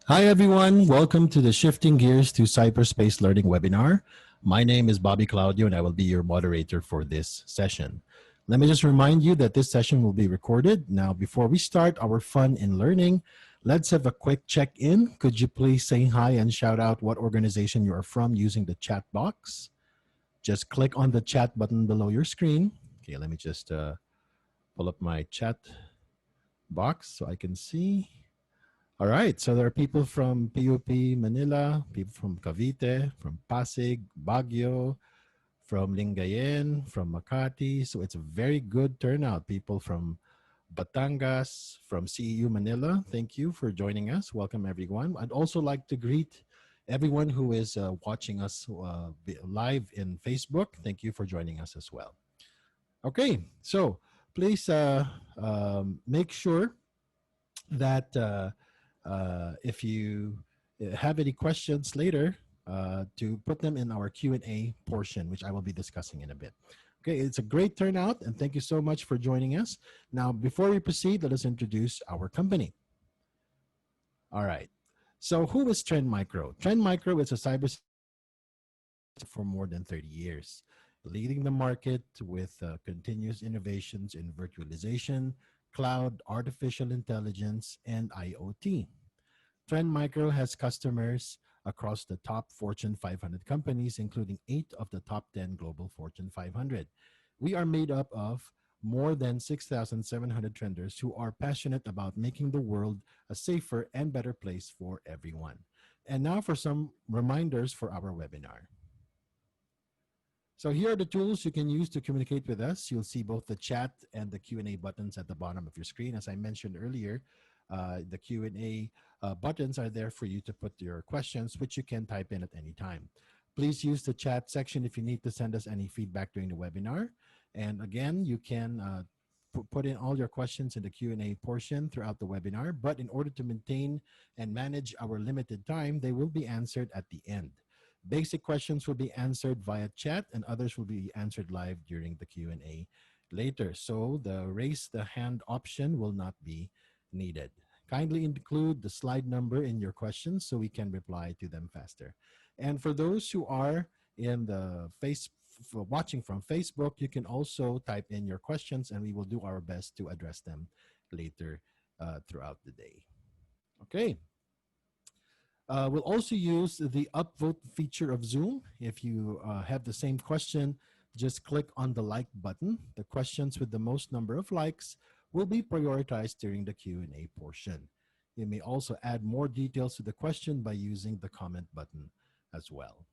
Hi, everyone. Welcome to the Shifting Gears to Cyberspace Learning webinar. My name is Bobby Claudio, and I will be your moderator for this session. Let me just remind you that this session will be recorded. Now, before we start our fun in learning, let's have a quick check-in. Could you please say hi and shout out what organization you are from using the chat box? Just click on the chat button below your screen. Okay, let me just pull up my chat box so I can see. All right, so there are people from PUP Manila, people from Cavite, from Pasig, Baguio, from Lingayen, from Makati. So it's a very good turnout. People from Batangas, from CEU Manila. Thank you for joining us. Welcome, everyone. I'd also like to greet everyone who is watching us live in Facebook. Thank you for joining us as well. Okay, so please make sure that if you have any questions later, to put them in our Q&A portion, which I will be discussing in a bit. Okay, it's a great turnout, and thank you so much for joining us. Now, before we proceed, let us introduce our company. All right. So who is Trend Micro? Trend Micro is a cyber for more than 30 years, leading the market with continuous innovations in virtualization, cloud, artificial intelligence, and IoT. Trend Micro has customers across the top Fortune 500 companies, including 8 of the top 10 global Fortune 500. We are made up of more than 6,700 trenders who are passionate about making the world a safer and better place for everyone. And now for some reminders for our webinar. So here are the tools you can use to communicate with us. You'll see both the chat and the Q&A buttons at the bottom of your screen. As I mentioned earlier, the Q&A buttons are there for you to put your questions, which you can type in at any time. Please use the chat section if you need to send us any feedback during the webinar. And again, you can put in all your questions in the Q&A portion throughout the webinar, but in order to maintain and manage our limited time, they will be answered at the end. Basic questions will be answered via chat, and others will be answered live during the Q&A later. So the raise the hand option will not be needed. Kindly include the slide number in your questions so we can reply to them faster. And for those who are in the watching from Facebook, you can also type in your questions and we will do our best to address them later throughout the day. Okay. We'll also use the upvote feature of Zoom. If you have the same question, just click on the like button. The questions with the most number of likes will be prioritized during the Q&A portion. You may also add more details to the question by using the comment button as well.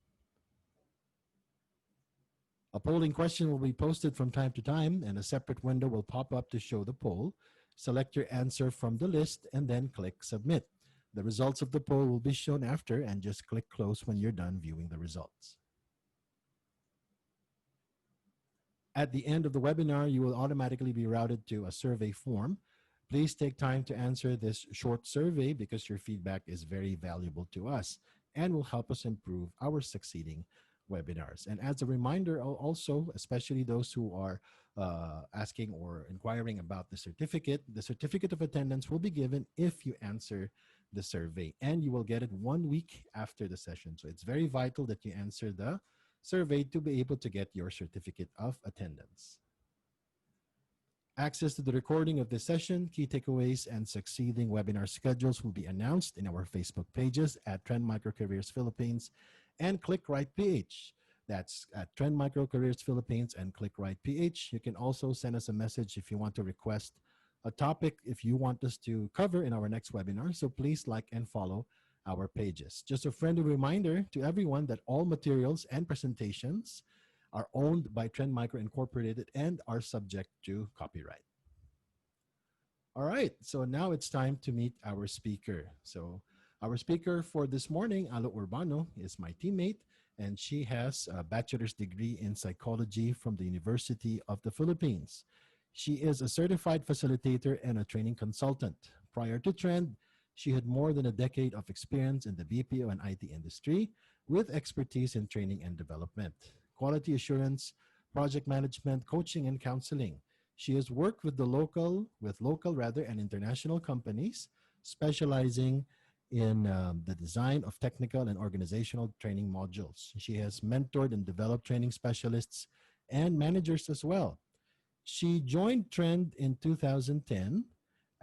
A polling question will be posted from time to time, and a separate window will pop up to show the poll. Select your answer from the list and then click Submit. The results of the poll will be shown after, and just click Close when you're done viewing the results. At the end of the webinar, you will automatically be routed to a survey form. Please take time to answer this short survey because your feedback is very valuable to us and will help us improve our succeeding webinars. And as a reminder, also, especially those who are asking or inquiring about the certificate of attendance will be given if you answer the survey, and you will get it 1 week after the session. So it's very vital that you answer the survey to be able to get your certificate of attendance. Access to the recording of this session, key takeaways, and succeeding webinar schedules will be announced in our Facebook pages at Trend Micro Careers Philippines and Click Right PH. That's at Trend Micro Careers Philippines and Click Right PH. You can also send us a message if you want to request a topic if you want us to cover in our next webinar. So please like and follow our pages. Just a friendly reminder to everyone that all materials and presentations are owned by Trend Micro Incorporated and are subject to copyright. All right, so now it's time to meet our speaker. So our speaker for this morning, Alu Urbano, is my teammate, and she has a bachelor's degree in psychology from the University of the Philippines. She is a certified facilitator and a training consultant. Prior to Trend, she had more than a decade of experience in the BPO and IT industry with expertise in training and development, quality assurance, project management, coaching, and counseling. She has worked with local and international companies, specializing in the design of technical and organizational training modules. She has mentored and developed training specialists and managers as well. She joined Trend in 2010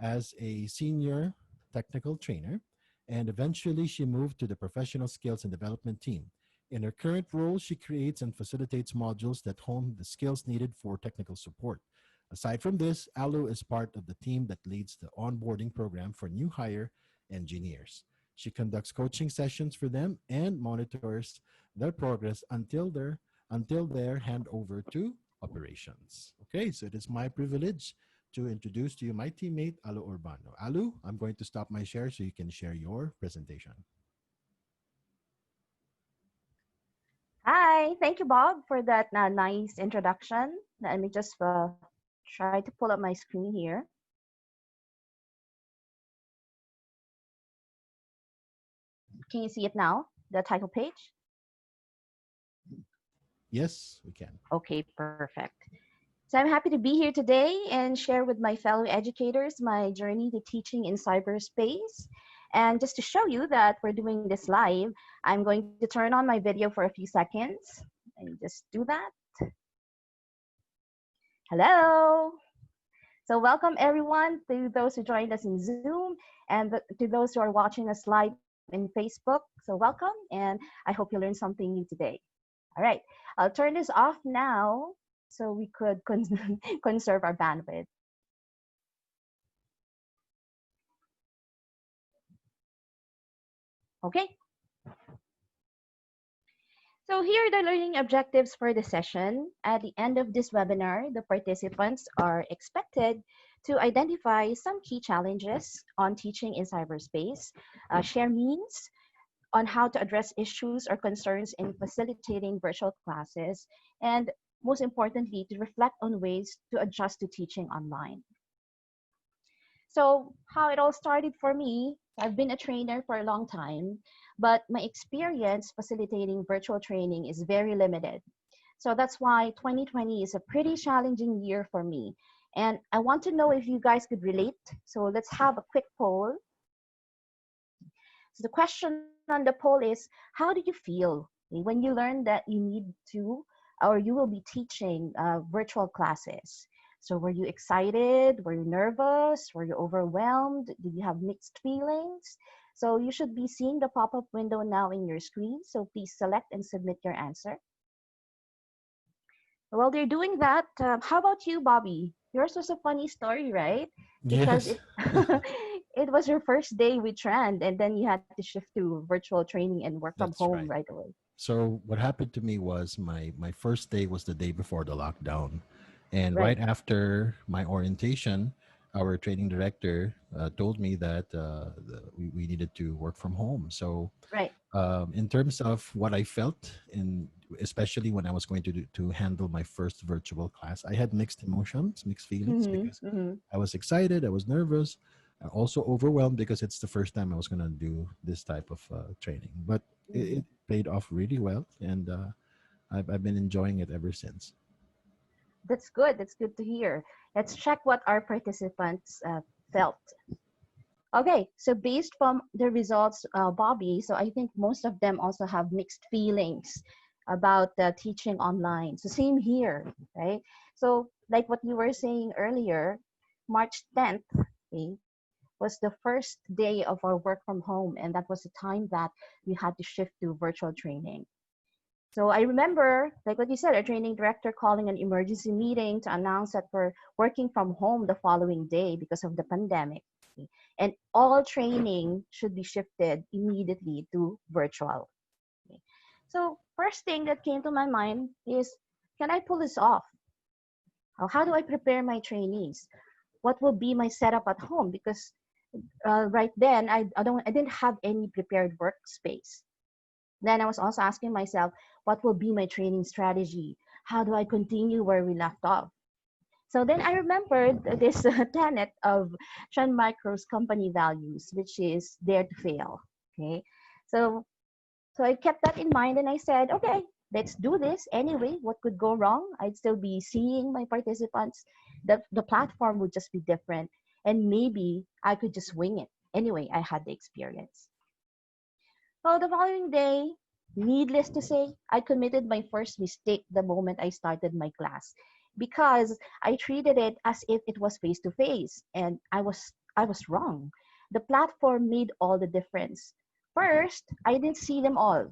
as a senior technical trainer, and eventually she moved to the professional skills and development team. In her current role, she creates and facilitates modules that hone the skills needed for technical support. Aside from this, Alu is part of the team that leads the onboarding program for new hire engineers. She conducts coaching sessions for them and monitors their progress until their handover to operations. Okay, so it is my privilege to introduce to you my teammate, Alu Urbano. Alu, I'm going to stop my share so you can share your presentation. Hi, thank you, Bob, for that nice introduction. Let me just try to pull up my screen here. Can you see it now? The title page? Yes, we can. Okay, perfect. So I'm happy to be here today and share with my fellow educators my journey to teaching in cyberspace. And just to show you that we're doing this live, I'm going to turn on my video for a few seconds. Let me just do that. Hello. So welcome everyone to those who joined us in Zoom and to those who are watching us live in Facebook. So welcome, and I hope you learned something new today. All right, I'll turn this off now so we could conserve our bandwidth. Okay, so here are the learning objectives for the session. At the end of this webinar, the participants are expected to identify some key challenges on teaching in cyberspace, share means on how to address issues or concerns in facilitating virtual classes, and most importantly, to reflect on ways to adjust to teaching online. So how it all started for me, I've been a trainer for a long time, but my experience facilitating virtual training is very limited. So that's why 2020 is a pretty challenging year for me. And I want to know if you guys could relate. So let's have a quick poll. So the question on the poll is, how do you feel when you learn that you need to, or you will be teaching virtual classes? So were you excited? Were you nervous? Were you overwhelmed? Did you have mixed feelings? So you should be seeing the pop-up window now in your screen. So please select and submit your answer. While they're doing that, how about you, Bobby? Yours was a funny story, right? Because Yes, it was your first day with Trend, and then you had to shift to virtual training and work from that's home right. right away. So what happened to me was my first day was the day before the lockdown, and Right. right after my orientation, our training director told me that we needed to work from home. So Right. in terms of what I felt, in especially when I was going to to handle my first virtual class, I had mixed emotions, mixed feelings Mm-hmm. because Mm-hmm. I was excited, I was nervous, also overwhelmed because it's the first time I was going to do this type of training. But Mm-hmm. it paid off really well, and I've been enjoying it ever since. That's good. That's good to hear. Let's check what our participants felt. Okay, so based from the results, Bobby, so I think most of them also have mixed feelings about teaching online. So same here, right? So like what you were saying earlier, March 10th, okay, was the first day of our work from home, and that was the time that we had to shift to virtual training. So I remember, like what you said, our training director calling an emergency meeting to announce that we're working from home the following day because of the pandemic. And all training should be shifted immediately to virtual. So first thing that came to my mind is, can I pull this off? How do I prepare my trainees? What will be my setup at home? Because right then I didn't have any prepared workspace. Then I was also asking myself, what will be my training strategy? How do I continue where we left off? So then I remembered this tenet of Trend Micro's company values, which is dare to fail. Okay. So so I kept that in mind and I said, okay, let's do this anyway. What could go wrong? I'd still be seeing my participants. The platform would just be different. And maybe I could just wing it. Anyway, I had the experience. Well, the following day, needless to say, I committed my first mistake the moment I started my class because I treated it as if it was face to face, and I was wrong. The platform made all the difference. First, I didn't see them all.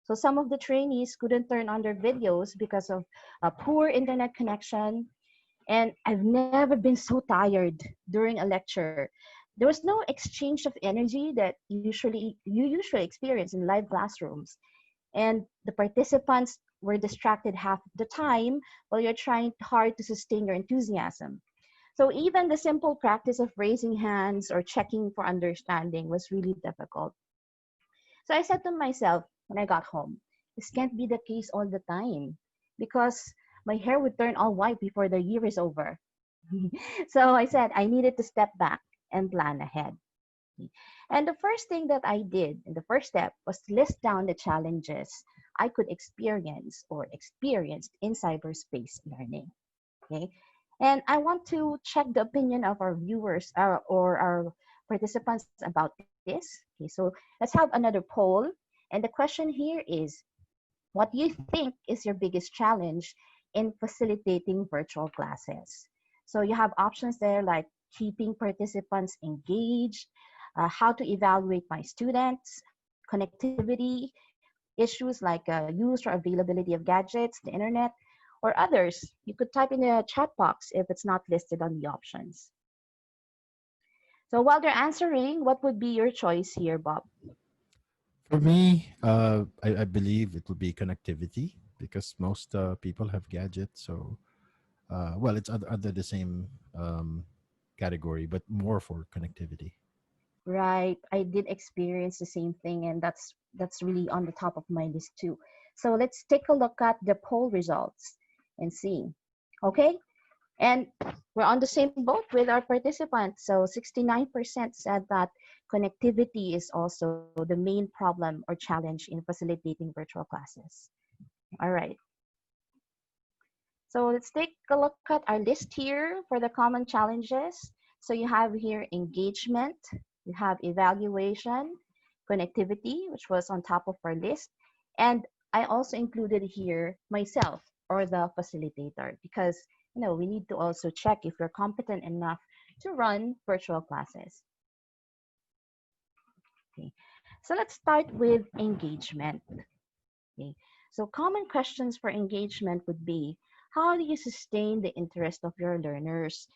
So some of the trainees couldn't turn on their videos because of a poor internet connection, and I've never been so tired during a lecture. There was no exchange of energy that you usually experience in live classrooms, and the participants were distracted half the time while you're trying hard to sustain your enthusiasm. So even the simple practice of raising hands or checking for understanding was really difficult. So I said to myself when I got home, this can't be the case all the time because my hair would turn all white before the year is over. So I said I needed to step back and plan ahead. And the first thing that I did, and the first step, was to list down the challenges I could experience or experienced in cyberspace learning. Okay. And I want to check the opinion of our viewers or our participants about this. Okay, so let's have another poll. And the question here is, what do you think is your biggest challenge in facilitating virtual classes? So you have options there like keeping participants engaged, how to evaluate my students, connectivity, issues like use or availability of gadgets, the internet, or others. You could type in the chat box if it's not listed on the options. So while they're answering, what would be your choice here, Bob? For me, I believe it will be connectivity because most people have gadgets. So, well, it's under the same category, but more for connectivity. Right, I did experience the same thing, and that's really on the top of my list too. So let's take a look at the poll results and see. Okay, and we're on the same boat with our participants. So 69% said that connectivity is also the main problem or challenge in facilitating virtual classes. All right. So let's take a look at our list here for the common challenges. So you have here engagement, you have evaluation, connectivity, which was on top of our list. And I also included here myself or the facilitator because we need to also check if we're competent enough to run virtual classes. Okay. So let's start with engagement. Okay. So common questions for engagement would be, how do you sustain the interest of your learners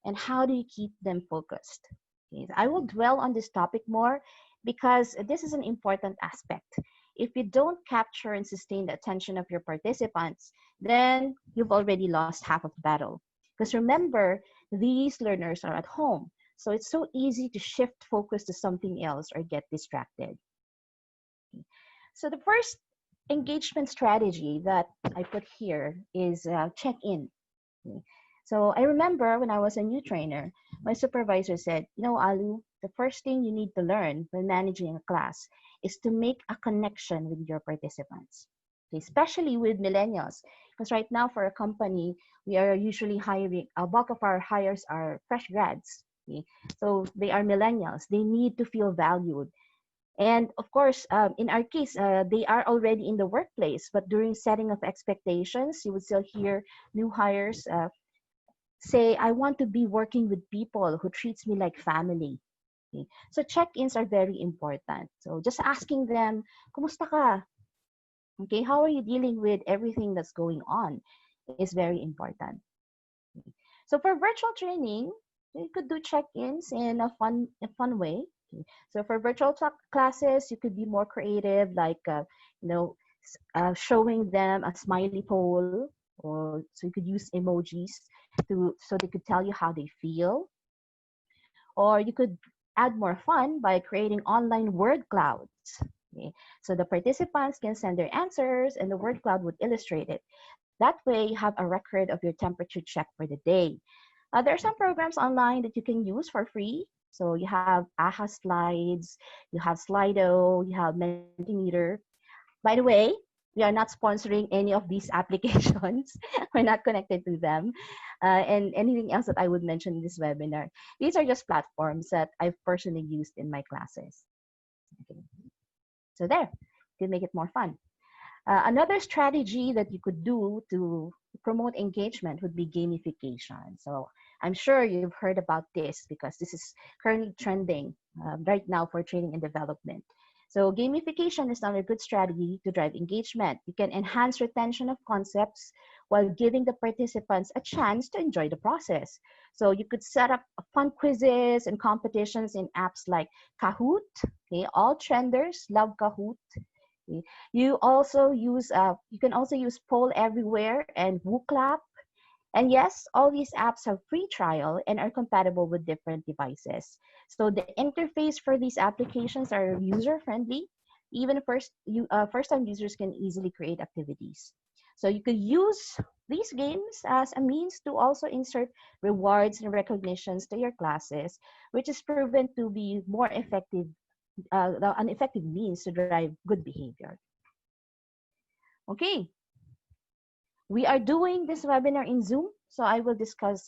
and how do you keep them focused? Okay. I will dwell on this topic more because this is an important aspect. If you don't capture and sustain the attention of your participants, then you've already lost half of the battle. Because remember, these learners are at home. So it's so easy to shift focus to something else or get distracted. So the first engagement strategy that I put here is check in. So I remember when I was a new trainer, my supervisor said, Alu, the first thing you need to learn when managing a class is to make a connection with your participants, okay, especially with millennials. Because right now for a company, we are usually hiring, a bulk of our hires are fresh grads. Okay? So they are millennials. They need to feel valued. And of course, in our case, they are already in the workplace, but during setting of expectations, you would still hear new hires say, I want to be working with people who treats me like family. Okay? So check-ins are very important. So just asking them, kumusta ka? Okay, how are you dealing with everything that's going on is very important. Okay. So for virtual training, you could do check-ins in a fun way. Okay. So for virtual classes, you could be more creative, like you know, showing them a smiley poll, or so you could use emojis so they could tell you how they feel, or you could add more fun by creating online word clouds. Okay. So the participants can send their answers, and the word cloud would illustrate it. That way, you have a record of your temperature check for the day. There are some programs online that you can use for free. So you have AHA Slides, you have Slido, you have Mentimeter. By the way, we are not sponsoring any of these applications. We're not connected to them. And anything else that I would mention in this webinar. These are just platforms that I've personally used in my classes. Okay. So there, you can make it more fun. Another strategy that you could do to promote engagement would be gamification. So I'm sure you've heard about this because this is currently trending right now for training and development. So gamification is another good strategy to drive engagement. You can enhance retention of concepts while giving the participants a chance to enjoy the process. So you could set up fun quizzes and competitions in apps like Kahoot. Okay, all trenders love Kahoot. Okay. You can also use Poll Everywhere and WooClap. And yes, all these apps have free trial and are compatible with different devices. So the interface for these applications are user friendly. Even first-time users can easily create activities. So you could use these games as a means to also insert rewards and recognitions to your classes, which is proven to be more effective, an effective means to drive good behavior. Okay, we are doing this webinar in Zoom, so I will discuss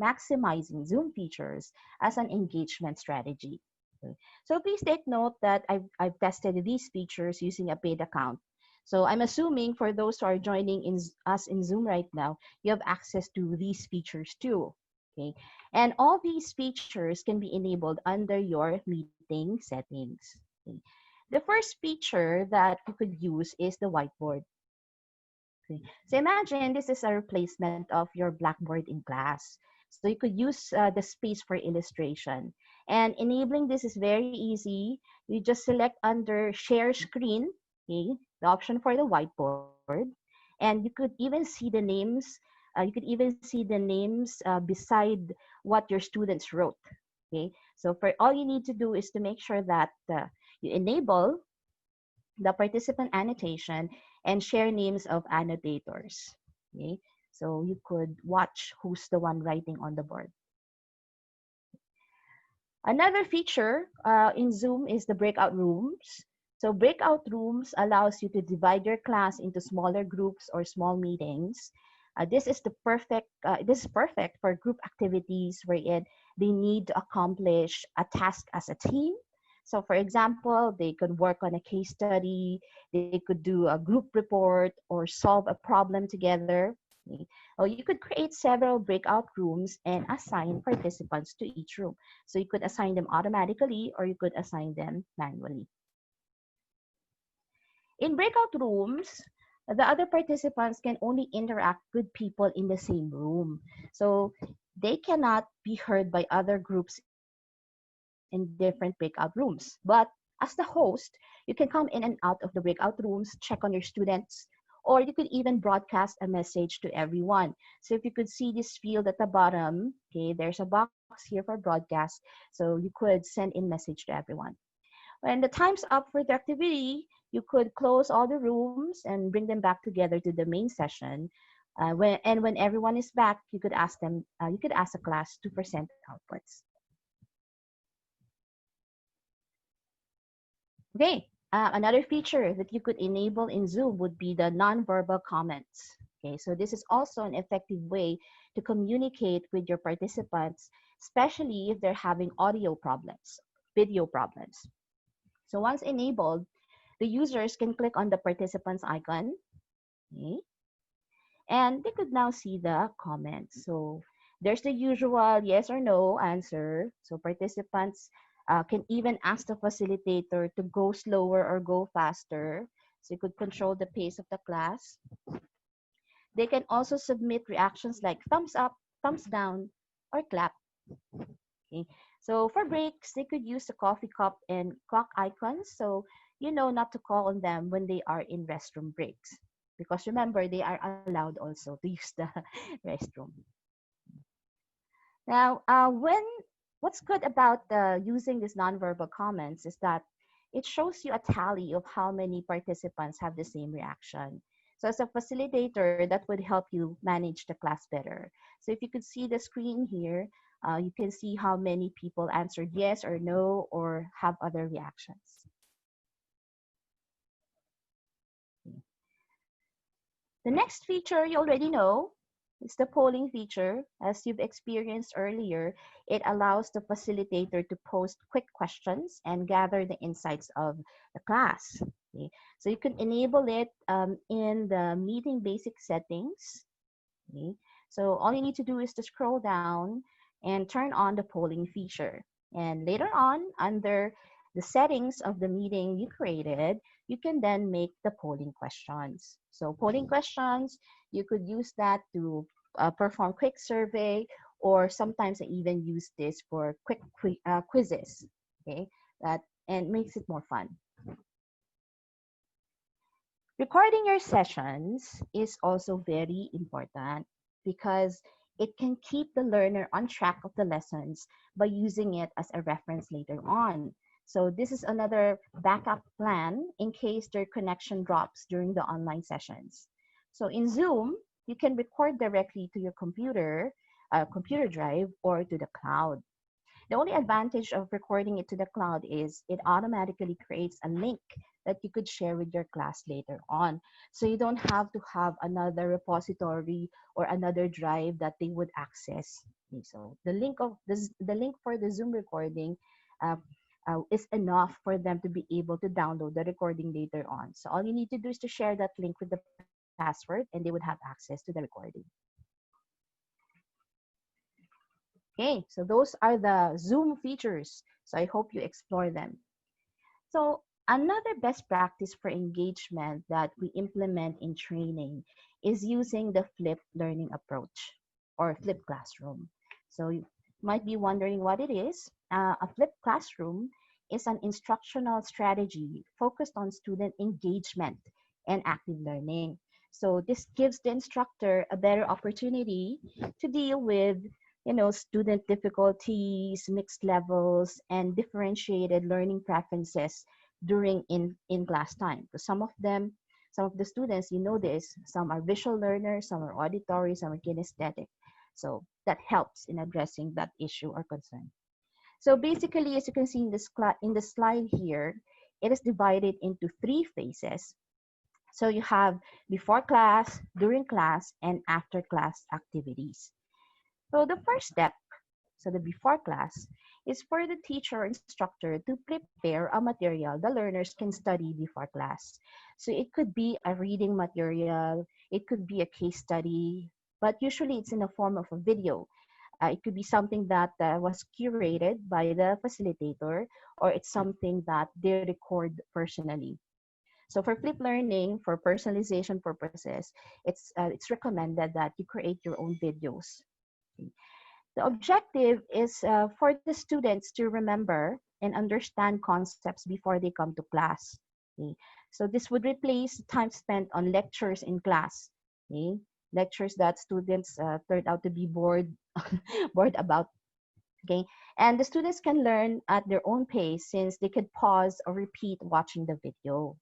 maximizing Zoom features as an engagement strategy. Okay. So please take note that I've tested these features using a paid account. So I'm assuming for those who are joining us in Zoom right now, you have access to these features too. Okay. And all these features can be enabled under your meeting settings. Okay. The first feature that you could use is the whiteboard. Okay. So imagine this is a replacement of your Blackboard in class. So you could use the space for illustration. And enabling this is very easy. You just select under Share Screen, okay, the option for the whiteboard. And you could even see the names. Beside what your students wrote. Okay. So for all you need to do is to make sure that you enable the participant annotation and share names of annotators. Okay, so you could watch who's the one writing on the board. Another feature in Zoom is the breakout rooms. So breakout rooms allows you to divide your class into smaller groups or small meetings. This is perfect for group activities wherein they need to accomplish a task as a team. So for example, they could work on a case study, they could do a group report or solve a problem together. Okay. Or you could create several breakout rooms and assign participants to each room. So you could assign them automatically or you could assign them manually. In breakout rooms, the other participants can only interact with people in the same room. So they cannot be heard by other groups in different breakout rooms. But as the host, you can come in and out of the breakout rooms, check on your students, or you could even broadcast a message to everyone. So if you could see this field at the bottom, okay, there's a box here for broadcast. So you could send in message to everyone. When the time's up for the activity, you could close all the rooms and bring them back together to the main session. When everyone is back, you could ask the class to present outputs. Okay, another feature that you could enable in Zoom would be the nonverbal comments. Okay, so this is also an effective way to communicate with your participants, especially if they're having audio problems, video problems. So once enabled, the users can click on the participant's icon, okay, and they could now see the comments. So there's the usual yes or no answer. So participants can even ask the facilitator to go slower or go faster. So you could control the pace of the class. They can also submit reactions like thumbs up, thumbs down, or clap. Okay. So for breaks, they could use the coffee cup and clock icons. So you know not to call on them when they are in restroom breaks. Because remember, they are allowed also to use the restroom. Now, what's good about using these nonverbal comments is that it shows you a tally of how many participants have the same reaction. So as a facilitator, that would help you manage the class better. So if you could see the screen here, you can see how many people answered yes or no or have other reactions. The next feature you already know, It's the polling feature. As you've experienced earlier, it allows the facilitator to post quick questions and gather the insights of the class. Okay? So you can enable it in the meeting basic settings. Okay? So all you need to do is to scroll down and turn on the polling feature. And later on, under the settings of the meeting you created, you can then make the polling questions. So polling questions, you could use that to perform quick survey, or sometimes I even use this for quick quizzes. Okay, that and makes it more fun. Recording your sessions is also very important because it can keep the learner on track of the lessons by using it as a reference later on. So this is another backup plan in case their connection drops during the online sessions. So in Zoom, you can record directly to your computer drive, or to the cloud. The only advantage of recording it to the cloud is it automatically creates a link that you could share with your class later on. So you don't have to have another repository or another drive that they would access. Okay, so the link for the Zoom recording uh, is enough for them to be able to download the recording later on. So all you need to do is to share that link with the password, and they would have access to the recording. Okay, so those are the Zoom features. So I hope you explore them. So another best practice for engagement that we implement in training is using the flipped learning approach, or flipped classroom. So you might be wondering what it is. A flipped classroom is an instructional strategy focused on student engagement and active learning. So this gives the instructor a better opportunity to deal with student difficulties, mixed levels, and differentiated learning preferences during in-class time. Because some of the students, this, some are visual learners, some are auditory, some are kinesthetic. So that helps in addressing that issue or concern. So basically, as you can see in the slide here, it is divided into 3 phases. So you have before class, during class, and after class activities. So the first step, so the before class, is for the teacher or instructor to prepare a material the learners can study before class. So it could be a reading material, it could be a case study, but usually it's in the form of a video. It could be something that was curated by the facilitator, or it's something that they record personally. So for flip learning, for personalization purposes, it's recommended that you create your own videos. The objective is for the students to remember and understand concepts before they come to class. Okay? So this would replace time spent on lectures in class. Okay? Lectures that students turned out to be bored about. Okay, and the students can learn at their own pace since they could pause or repeat watching the video.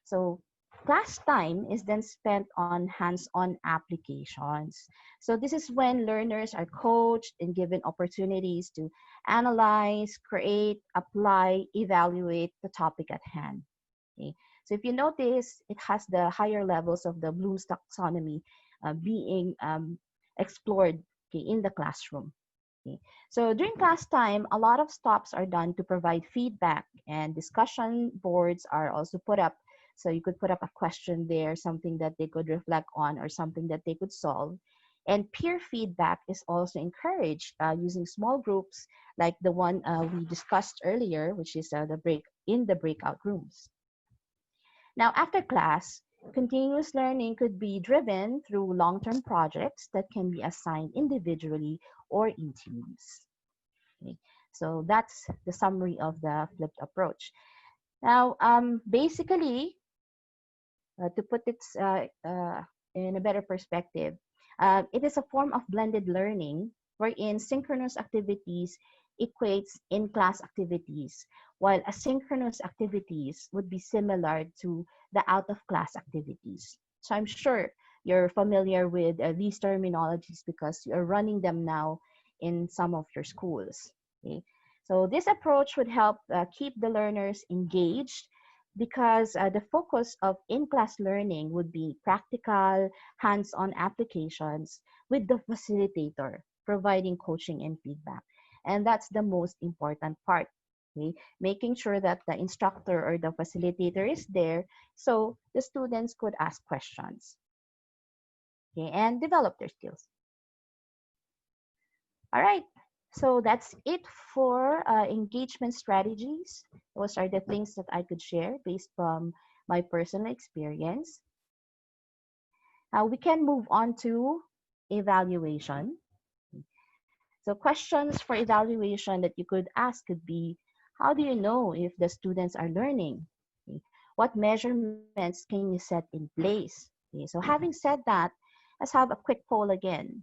So class time is then spent on hands-on applications. So this is when learners are coached and given opportunities to analyze, create, apply, evaluate the topic at hand. Okay. So if you notice, it has the higher levels of the Bloom's taxonomy being explored, okay, in the classroom. Okay. So during class time, a lot of stops are done to provide feedback, and discussion boards are also put up. So you could put up a question there, something that they could reflect on or something that they could solve. And peer feedback is also encouraged using small groups like the one we discussed earlier, which is the breakout rooms. Now, after class, continuous learning could be driven through long-term projects that can be assigned individually or in teams. Okay. So that's the summary of the flipped approach. Now, basically, to put it in a better perspective, it is a form of blended learning wherein synchronous activities equates in-class activities, while asynchronous activities would be similar to the out-of-class activities. So I'm sure you're familiar with these terminologies because you're running them now in some of your schools. Okay? So this approach would help keep the learners engaged because the focus of in-class learning would be practical, hands-on applications with the facilitator providing coaching and feedback. And that's the most important part. Okay? Making sure that the instructor or the facilitator is there so the students could ask questions, okay, and develop their skills. All right. So that's it for engagement strategies. Those are the things that I could share based from my personal experience. We can move on to evaluation. So questions for evaluation that you could ask could be, how do you know if the students are learning? Okay. What measurements can you set in place? Okay. So having said that, let's have a quick poll again.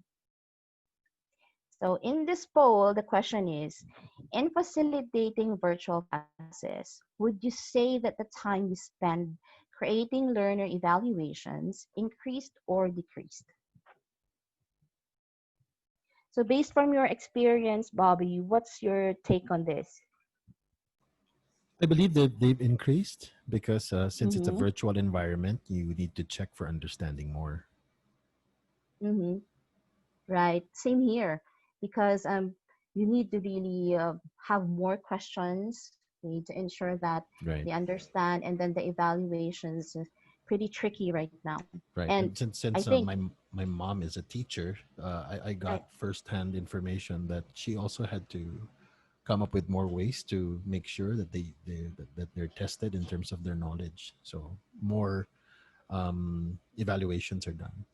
So in this poll, the question is, in facilitating virtual classes, would you say that the time you spend creating learner evaluations increased or decreased? So based from your experience, Bobby, what's your take on this? I believe that they've increased because since it's a Mm-hmm. virtual environment, you need to check for understanding more. Mm-hmm. Right. Same here, because you need to really have more questions. You need to ensure that Right. they understand, and then the evaluations is pretty tricky right now. Right. And And since I since think, my mom is a teacher, I right, got firsthand information that she also had to come up with more ways to make sure that that they're tested in terms of their knowledge. So more evaluations are done.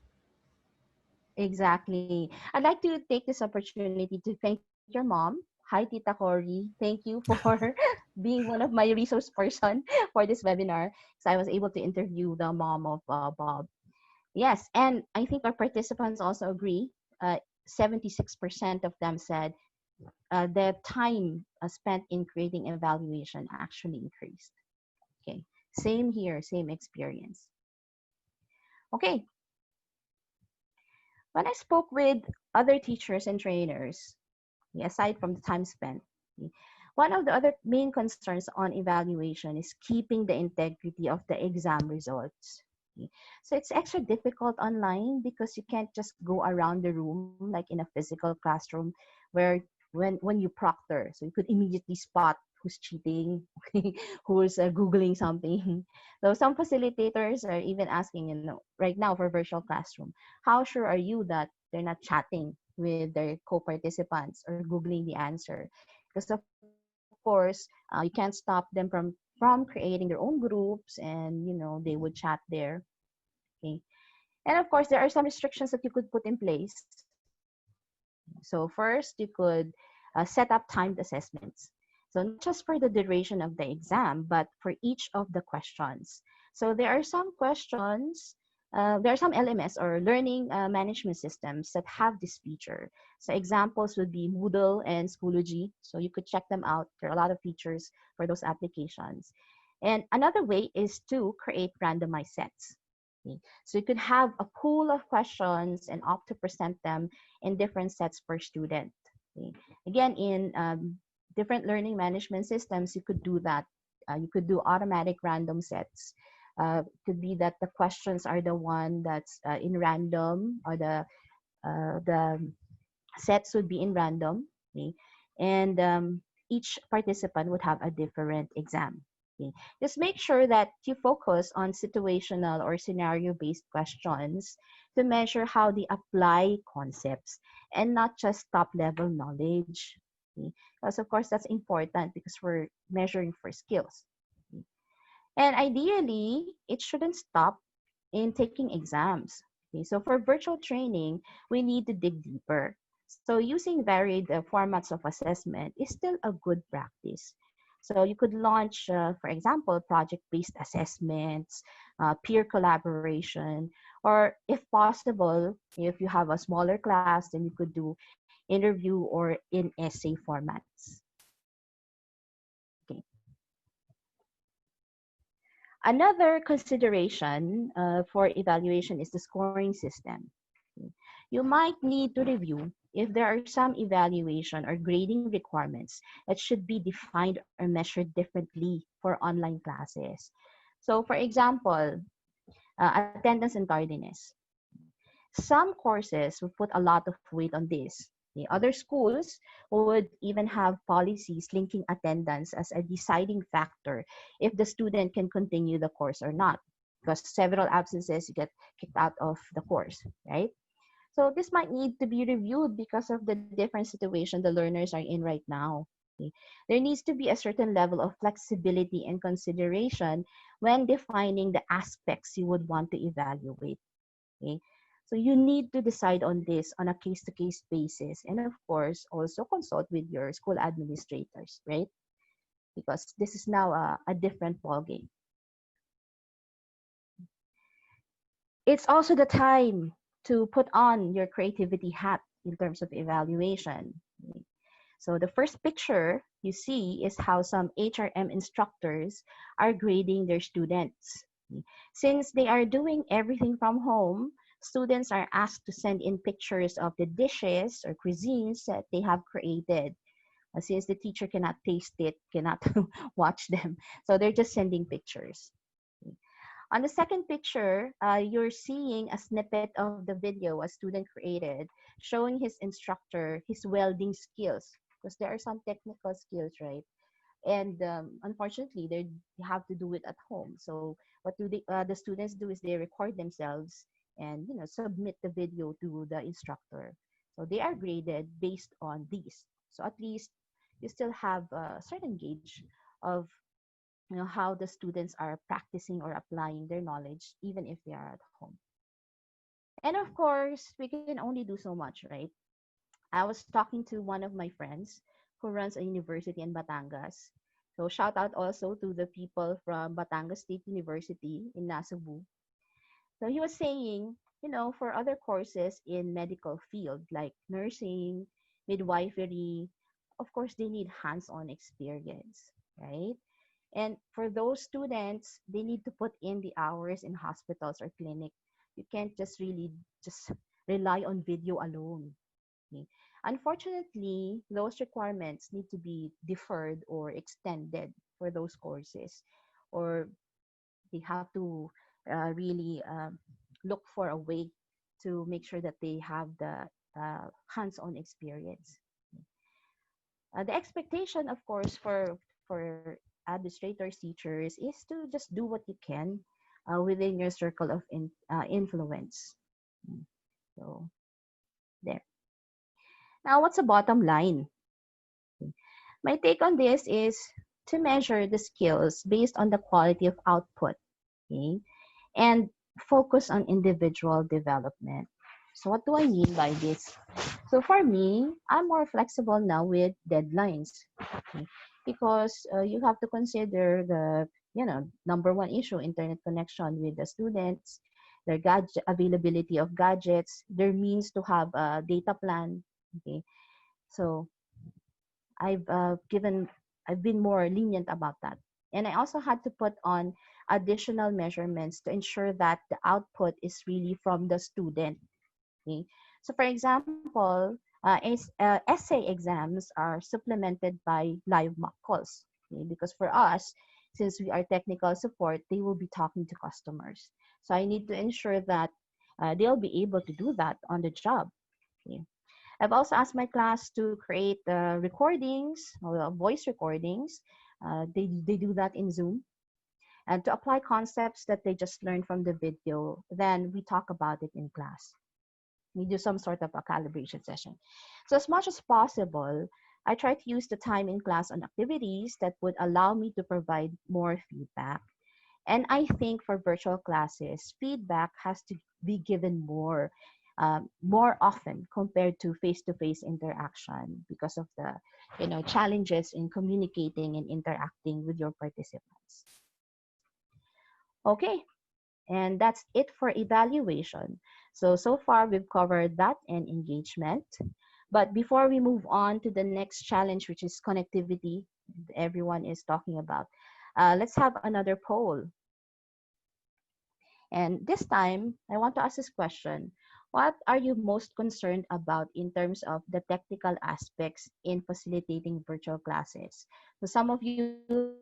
exactly. I'd like to take this opportunity to thank your mom. Hi, Tita Cory. Thank you for being one of my resource person for this webinar. So I was able to interview the mom of Bob. Yes, and I think our participants also agree. 76% of them said the time spent in creating evaluation actually increased. Okay, same here, same experience. Okay, when I spoke with other teachers and trainers, aside from the time spent, one of the other main concerns on evaluation is keeping the integrity of the exam results. So it's extra difficult online because you can't just go around the room like in a physical classroom where when you proctor, so you could immediately spot who's cheating, who's Googling something. So some facilitators are even asking, right now for virtual classroom, how sure are you that they're not chatting with their co-participants or Googling the answer? Because of course, you can't stop them from creating their own groups and they would chat there. Okay. And of course, there are some restrictions that you could put in place. So first, you could set up timed assessments. So not just for the duration of the exam, but for each of the questions. So there are some questions, there are some LMS or learning management systems that have this feature. So examples would be Moodle and Schoology. So you could check them out. There are a lot of features for those applications. And another way is to create randomized sets. Okay. So you could have a pool of questions and opt to present them in different sets per student. Okay. Again, in different learning management systems, you could do that. You could do automatic random sets. Could be that the questions are the one that's in random, or the sets would be in random. Okay. And each participant would have a different exam. Okay. Just make sure that you focus on situational or scenario-based questions to measure how they apply concepts and not just top-level knowledge. Okay. Because of course that's important because we're measuring for skills. Okay. And ideally, it shouldn't stop in taking exams. Okay, so for virtual training, we need to dig deeper. So using varied formats of assessment is still a good practice. So you could launch, for example, project-based assessments, peer collaboration, or if possible, if you have a smaller class, then you could do interview or in essay formats. Okay. Another consideration for evaluation is the scoring system. You might need to review if there are some evaluation or grading requirements that should be defined or measured differently for online classes. So for example, attendance and tardiness. Some courses would put a lot of weight on this. The other schools would even have policies linking attendance as a deciding factor if the student can continue the course or not. Because several absences, you get kicked out of the course, right? So this might need to be reviewed because of the different situation the learners are in right now. Okay. There needs to be a certain level of flexibility and consideration when defining the aspects you would want to evaluate. Okay. So you need to decide on this on a case-to-case basis, and of course, also consult with your school administrators, right? Because this is now a different ballgame. It's also the time to put on your creativity hat in terms of evaluation. So the first picture you see is how some HRM instructors are grading their students. Since they are doing everything from home, students are asked to send in pictures of the dishes or cuisines that they have created. Since the teacher cannot taste it, cannot watch them, so they're just sending pictures. On the second picture, you're seeing a snippet of the video a student created showing his instructor his welding skills, because there are some technical skills, right? And unfortunately, they have to do it at home. So what do the students do is they record themselves and submit the video to the instructor. So they are graded based on these. So at least you still have a certain gauge of how the students are practicing or applying their knowledge even if they are at home. And of course, we can only do so much, right? I was talking to one of my friends who runs a university in Batangas. So shout out also to the people from Batangas State University in Nasugbu. So he was saying, for other courses in medical field like nursing, midwifery, of course they need hands-on experience, right? And for those students, they need to put in the hours in hospitals or clinic. You can't just really just rely on video alone. Okay? Unfortunately, those requirements need to be deferred or extended for those courses, or they have to really look for a way to make sure that they have the hands-on experience. The expectation, of course, for administrators, teachers, is to just do what you can within your circle of influence. So there. Now, what's the bottom line? My take on this is to measure the skills based on the quality of output, okay, and focus on individual development. So what do I mean by this? So for me, I'm more flexible now with deadlines, okay, because you have to consider the number one issue, internet connection with the students, their gadget availability of gadgets, their means to have a data plan. Okay, so I've given I've been more lenient about that. And I also had to put on additional measurements to ensure that the output is really from the student. Okay? So for example, essay exams are supplemented by live mock calls. Okay? Because for us, since we are technical support, they will be talking to customers. So I need to ensure that they'll be able to do that on the job. Okay? I've also asked my class to create recordings, voice recordings. They do that in Zoom. And to apply concepts that they just learned from the video, then we talk about it in class. We do some sort of a calibration session. So as much as possible, I try to use the time in class on activities that would allow me to provide more feedback. And I think for virtual classes, feedback has to be given more often compared to face-to-face interaction because of the challenges in communicating and interacting with your participants. Okay, and that's it for evaluation. So far we've covered that and engagement. But before we move on to the next challenge, which is connectivity, everyone is talking about, let's have another poll. And this time, I want to ask this question. What are you most concerned about in terms of the technical aspects in facilitating virtual classes? So some of you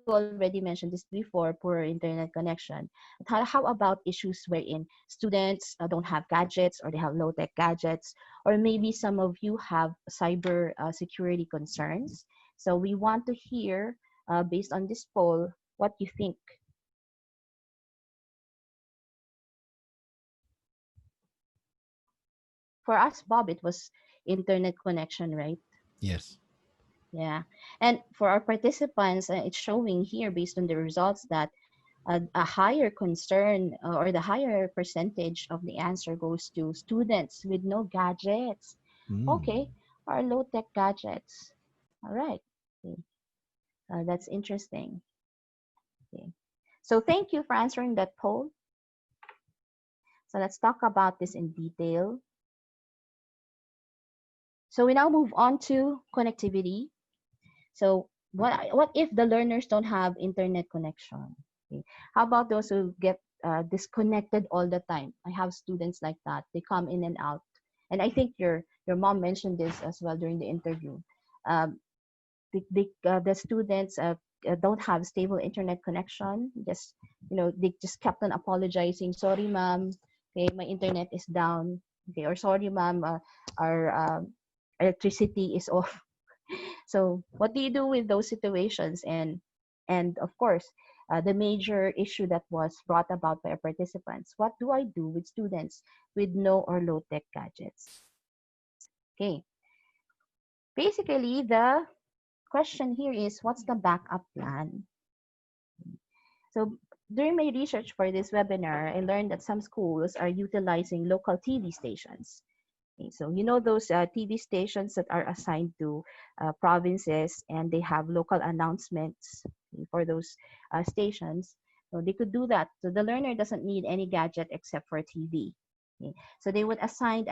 already mentioned this before, poor internet connection. But how about issues wherein students don't have gadgets or they have low-tech gadgets, or maybe some of you have cyber security concerns? So we want to hear, based on this poll, what you think. For us, Bob, it was internet connection, right? Yes. Yeah. And for our participants, it's showing here based on the results that a higher concern or the higher percentage of the answer goes to students with no gadgets. Mm. Okay, or low tech gadgets. All right. Okay. That's interesting. Okay. So thank you for answering that poll. So let's talk about this in detail. So we now move on to connectivity. So what if the learners don't have internet connection? Okay. How about those who get disconnected all the time? I have students like that. They come in and out, and I think your mom mentioned this as well during the interview. Um, the students don't have stable internet connection. Just they just kept on apologizing. Sorry, ma'am. Okay, my internet is down. Okay, or sorry, ma'am. Our electricity is off. So what do you do with those situations? And of course, the major issue that was brought about by our participants. What do I do with students with no or low tech gadgets? Okay. Basically, the question here is what's the backup plan? So during my research for this webinar, I learned that some schools are utilizing local TV stations. Okay, so you know those TV stations that are assigned to provinces and they have local announcements, okay, for those stations. So they could do that. So the learner doesn't need any gadget except for TV. Okay. So they would assign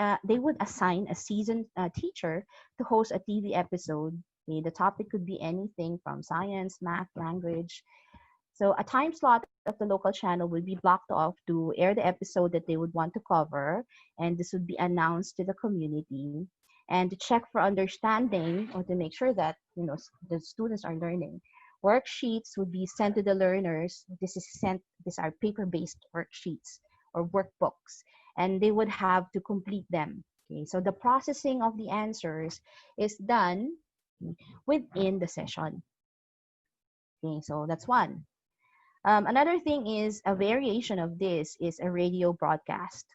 a seasoned teacher to host a TV episode. Okay. The topic could be anything from science, math, language. So a time slot of the local channel will be blocked off to air the episode that they would want to cover, and this would be announced to the community. And to check for understanding or to make sure that the students are learning, worksheets would be sent to the learners. These are paper-based worksheets or workbooks, and they would have to complete them. Okay, so the processing of the answers is done within the session. Okay, so that's one. Another thing is a variation of this is a radio broadcast.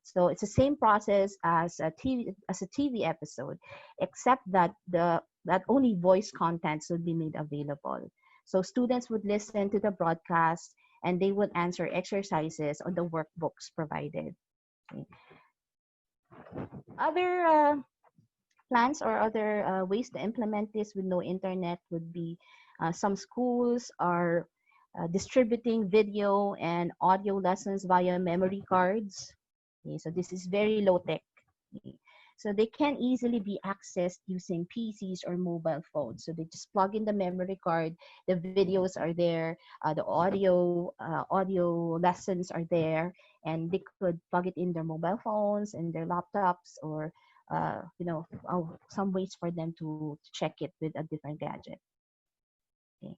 So it's the same process as a TV episode, except that the that only voice contents would be made available. So students would listen to the broadcast and they would answer exercises on the workbooks provided. Okay. Other plans or other ways to implement this with no internet would be some schools are distributing video and audio lessons via memory cards. Okay, so this is very low tech. Okay. So they can easily be accessed using PCs or mobile phones. So they just plug in the memory card, the videos are there, the audio lessons are there, and they could plug it in their mobile phones and their laptops or some ways for them to check it with a different gadget. Okay.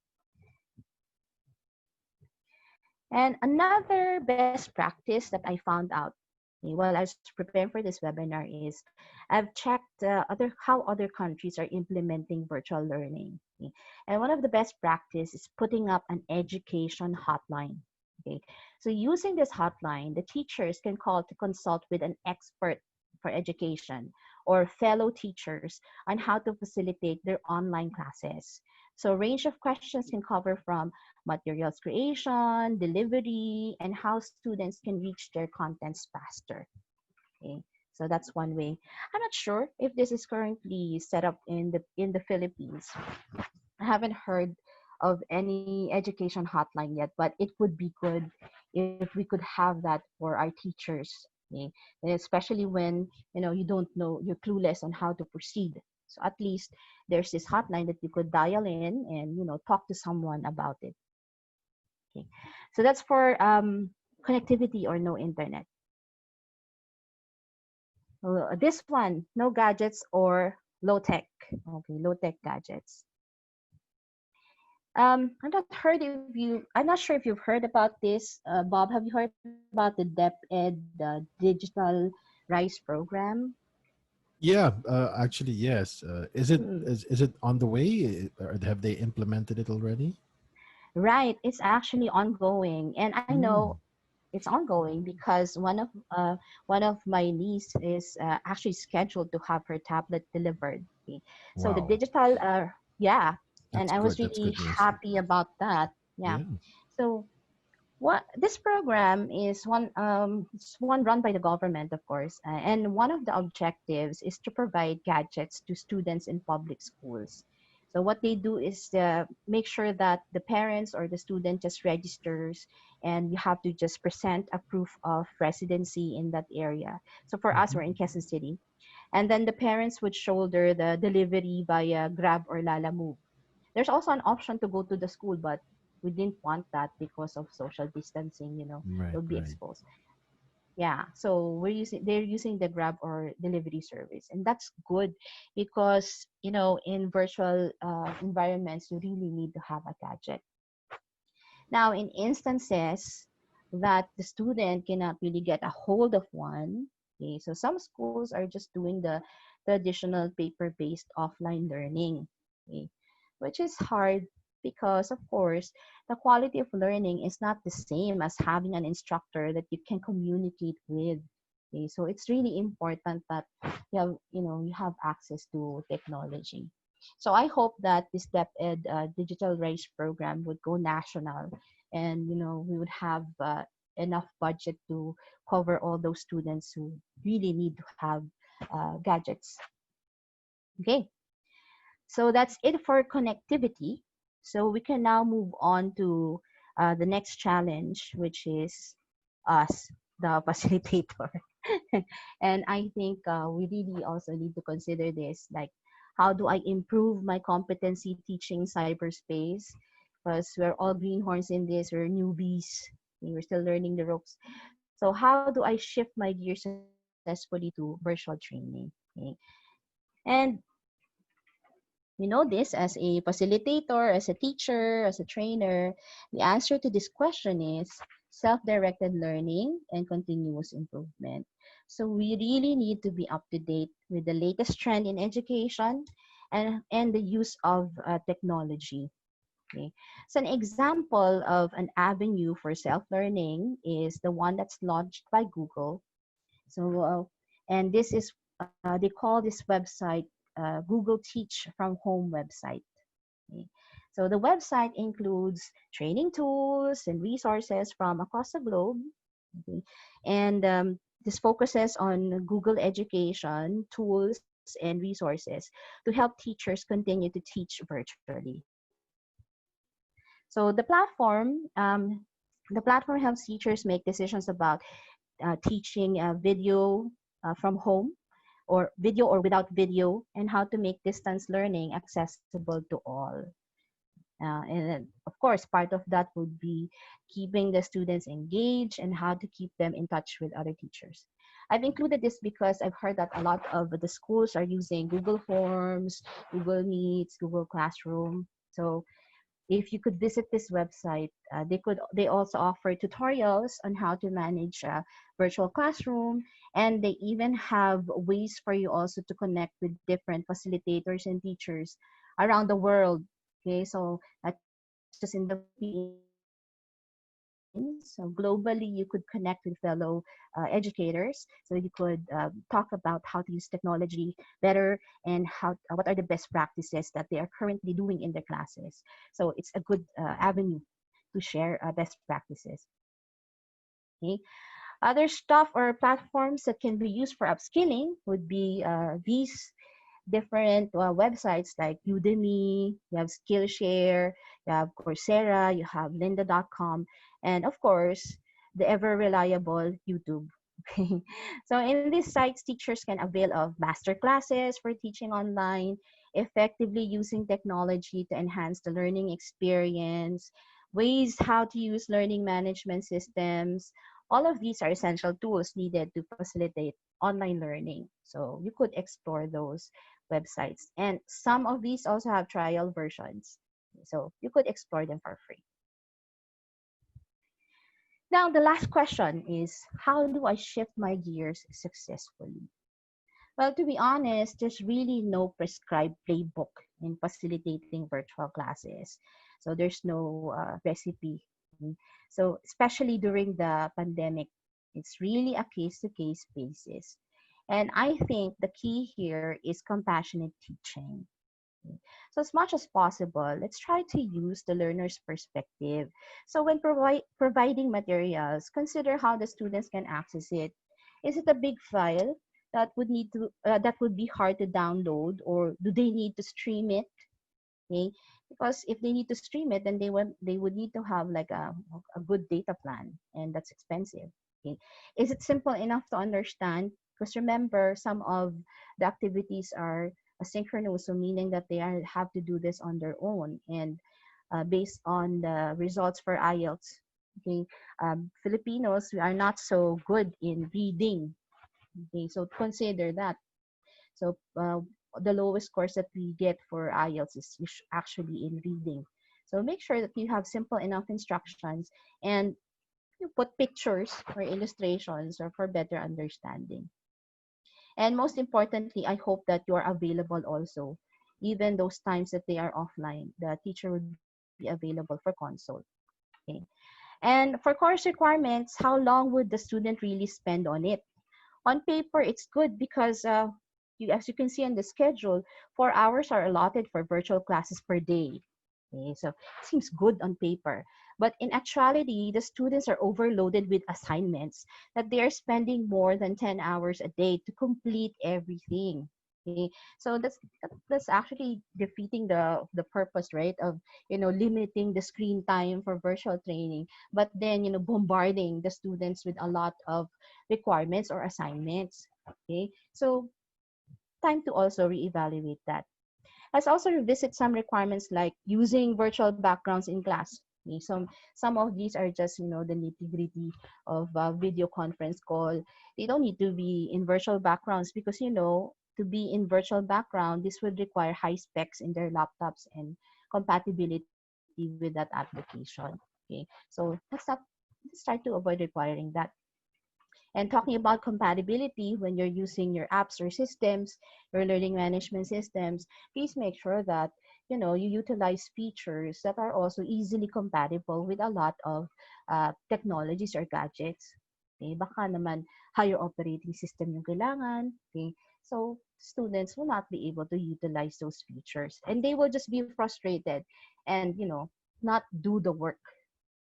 And another best practice that I found out while I was preparing for this webinar is I've checked how other countries are implementing virtual learning. Okay. And one of the best practice is putting up an education hotline. Okay. So using this hotline, the teachers can call to consult with an expert for education or fellow teachers on how to facilitate their online classes. So range of questions can cover from materials creation, delivery, and how students can reach their contents faster. Okay, so that's one way. I'm not sure if this is currently set up in the Philippines. I haven't heard of any education hotline yet, but it would be good if we could have that for our teachers. Okay? And especially when you don't know, you're clueless on how to proceed. So at least there's this hotline that you could dial in and talk to someone about it. Okay. So that's for connectivity or no internet. This one, no gadgets or low tech. Okay, low tech gadgets. I'm not sure if you've heard about this, Bob. Have you heard about the DepEd digital rice program? Yeah, actually, yes. Is it Hmm. is it on the way, or have they implemented it already? Right, it's actually ongoing, and I know Mm. it's ongoing because one of my niece is actually scheduled to have her tablet delivered. Okay. So the Wow, digital, yeah, and that's I was good. That's really good news. happy about that. Yeah. Yeah. So what this program is it's one run by the government, of course, and one of the objectives is to provide gadgets to students in public schools. So what they do is make sure that the parents or the student just registers, and you have to just present a proof of residency in that area. So for us, Hmm. we're in Quezon City, and then the parents would shoulder the delivery via Grab or Lala Move. There's also an option to go to the school, but we didn't want that because of social distancing, Right, you'll be right. exposed. Yeah, so they're using the Grab or delivery service, and that's good because in virtual environments you really need to have a gadget. Now, in instances that the student cannot really get a hold of one, okay, so some schools are just doing the traditional paper-based offline learning, okay, which is hard because, of course, the quality of learning is not the same as having an instructor that you can communicate with. Okay, so it's really important that you have access to technology. So I hope that this DepEd digital race program would go national, and we would have enough budget to cover all those students who really need to have gadgets. Okay, so that's it for connectivity. So we can now move on to the next challenge, which is us, the facilitator. And I think we really also need to consider this, like, how do I improve my competency teaching cyberspace? Because we're all greenhorns in this, we're newbies, we're still learning the ropes. So how do I shift my gear successfully to virtual training? Okay. And this as a facilitator, as a teacher, as a trainer, the answer to this question is self-directed learning and continuous improvement. So we really need to be up to date with the latest trend in education and the use of technology. Okay. So an example of an avenue for self-learning is the one that's launched by Google. So, and this is, they call this website Google Teach from Home website. Okay. So the website includes training tools and resources from across the globe. Okay. And this focuses on Google education tools and resources to help teachers continue to teach virtually. So the platform helps teachers make decisions about teaching video from home, or video or without video, and how to make distance learning accessible to all. And then, of course, part of that would be keeping the students engaged and how to keep them in touch with other teachers. I've included this because I've heard that a lot of the schools are using Google Forms, Google Meets, Google Classroom. So if you could visit this website, they also offer tutorials on how to manage a virtual classroom, and they even have ways for you also to connect with different facilitators and teachers around the world. Okay, so not just in the Philippines, so globally you could connect with fellow educators, so you could talk about how to use technology better, and what are the best practices that they are currently doing in their classes. So it's a good avenue to share best practices. Okay. Other stuff or platforms that can be used for upskilling would be these different websites like Udemy, you have Skillshare, you have Coursera, you have lynda.com, and of course, the ever reliable YouTube. Okay. So in these sites, teachers can avail of master classes for teaching online, effectively using technology to enhance the learning experience, ways how to use learning management systems. All of these are essential tools needed to facilitate online learning. So you could explore those websites. And some of these also have trial versions. So you could explore them for free. Now, the last question is, how do I shift my gears successfully? Well, to be honest, there's really no prescribed playbook in facilitating virtual classes. So there's no recipe. Mm. So especially during the pandemic, it's really a case-to-case basis. And I think the key here is compassionate teaching. So as much as possible, let's try to use the learner's perspective. So when providing materials, consider how the students can access it. Is it a big file that would be hard to download, or do they need to stream it? Okay, because if they need to stream it, then they would need to have like a good data plan, and that's expensive. Okay, is it simple enough to understand? Because remember, some of the activities are asynchronous, so meaning that have to do this on their own, and based on the results for IELTS. Okay, Filipinos, we are not so good in reading. Okay, so consider that. So the lowest scores that we get for IELTS is actually in reading. So make sure that you have simple enough instructions, and you put pictures or illustrations or for better understanding. And most importantly, I hope that you are available also. Even those times that they are offline, the teacher would be available for consult. Okay. And for course requirements, how long would the student really spend on it? On paper, it's good because as you can see on the schedule, 4 hours are allotted for virtual classes per day. Okay, so it seems good on paper. But in actuality, the students are overloaded with assignments that they are spending more than 10 hours a day to complete everything. Okay, so that's actually defeating the purpose, right, of limiting the screen time for virtual training, but then bombarding the students with a lot of requirements or assignments. Okay, so time to also reevaluate that. Let's also revisit some requirements like using virtual backgrounds in class. Okay, some of these are just the nitty gritty of video conference call. They don't need to be in virtual backgrounds because to be in virtual background, this would require high specs in their laptops and compatibility with that application. Okay, so let's try to avoid requiring that. And talking about compatibility, when you're using your apps or systems, your learning management systems, please make sure that you utilize features that are also easily compatible with a lot of technologies or gadgets. Okay, baka naman higher operating system yung kailangan. Okay, so students will not be able to utilize those features, and they will just be frustrated and not do the work.